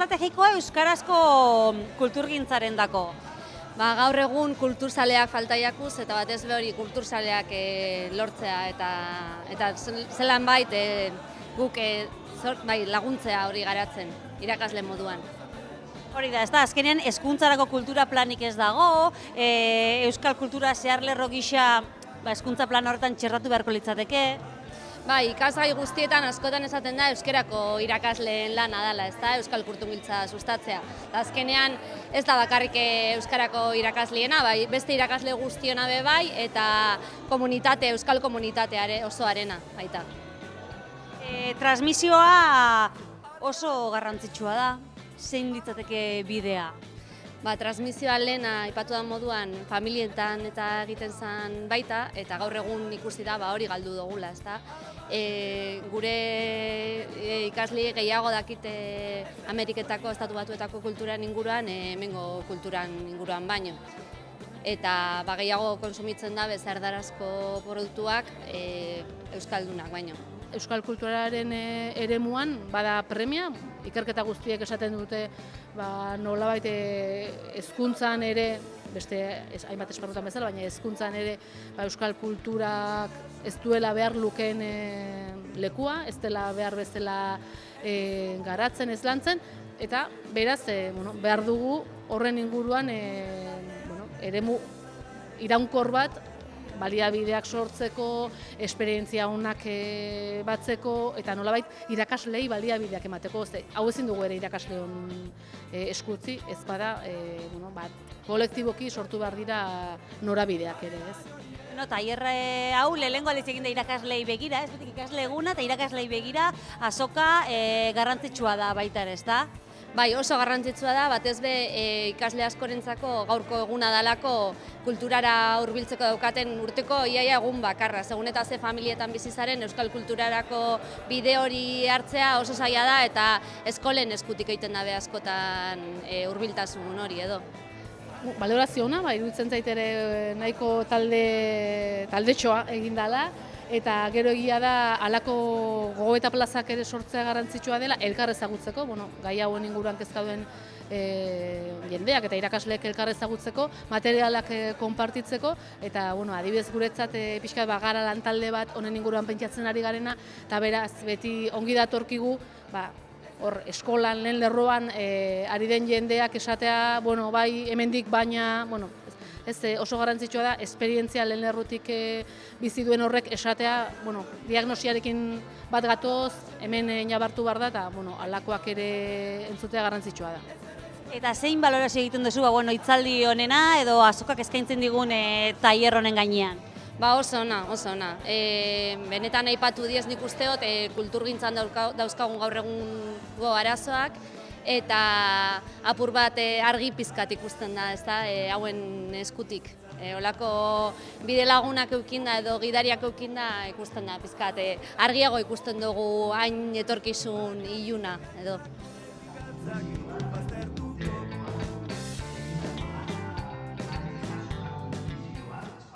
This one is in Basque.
estrategikoa euskarazko kulturgintzaren dako? Gaur egun kulturzaleak falta jakuz eta batez be hori kulturzaleak lortzea eta zelan bait guk laguntzea hori garatzen irakasle moduan. Hori da, ez da, azkenean hezkuntzarako kultura planik ez dago, euskal kultura zeharlerro gisa hezkuntza plan horretan txerratu beharko litzateke. Ikasgai guztietan askotan esaten da euskerako irakasleen lana dela, ez da, euskal kulturgintza sustatzea. Azkenean ez da bakarrik euskarako irakasliena, beste irakasle guztiona be bai eta euskal komunitateare osoarena baita. Transmisioa oso garrantzitsua da, zein litzateke bidea? Transmisioa lehena aipatu da moduan familietan eta egiten zen baita, eta gaur egun ikusi da hori galdu dugula, ezta? Gure ikasle gehiago dakite Ameriketako, Estatu Batuetako kulturan inguruan, hemengo kulturan inguruan baino. Eta gehiago konsumitzen da erdarazko produktuak euskaldunak baino. Euskal kulturaren eremuan bada premia, ikerketa guztiek esaten dute nolabait hezkuntzan ere, beste hainbat esparrutan bezala, baina hezkuntzan ere euskal kulturak ez duela behar lukeen lekua, ez dela behar bezala garatzen, ez lantzen, eta beraz behar dugu horren inguruan eremu iraunkor bat, baliabideak sortzeko, esperientzia onak batzeko, eta nolabait irakaslei baliabideak emateko. Hau ezin dugu ere irakasleon eskutzi, ez bada kolektiboki sortu behar dira norabideak ere, ez? Tailer hau lehenengo aldiz egin da irakaslei begira, ez betik ikasle eguna eta irakaslei begira azoka garrantzitsua da baita ere, ez da? Oso garrantzitsua da, batez be ikasle askorentzako gaurko eguna dalako kulturara hurbiltzeko daukaten urteko iaia egun bakarra. Segun eta ze familietan bizi zaren euskal kulturarako bide hori hartzea oso zaila da eta eskolen eskutik egiten dabe askotan hurbiltasun hori edo. Balorazio ona, iruditzen zait ere nahiko taldetxoa egin dela, eta gero egia da halako gogoeta plazak ere sortzea garrantzitsua dela elkar ezagutzeko, gai hauen inguruan kezkauen jendeak eta irakasleek elkar ezagutzeko, materialak konpartitzeko, eta adibidez guretzat pixka bagara lantalde bat honen inguruan pentsatzen ari garena, eta beraz beti ongi datorkigu hor eskolan lehen lerroan ari den jendeak esatea, bai hemendik baina, oso garrantzitsua da, esperientzia lehen lerrotik bizi duen horrek esatea, diagnosiarekin bat gatoz, hemen inabartu behar da, eta halakoak ere entzutea garrantzitsua da. Eta zein balorazio egiten duzu, hitzaldi honena edo azokak eskaintzen digun tailer honen gainean? Oso ona, oso ona. Benetan aipatu diez nik usteot, kulturgintzan dauzkagun gaur egungo arazoak, eta apur bat argi pizkat ikusten da, hauen eskutik. Olako bide lagunak eukinda edo gidariak eukinda ikusten da pizkat. Argiago ikusten dugu hain etorkizun iluna edo.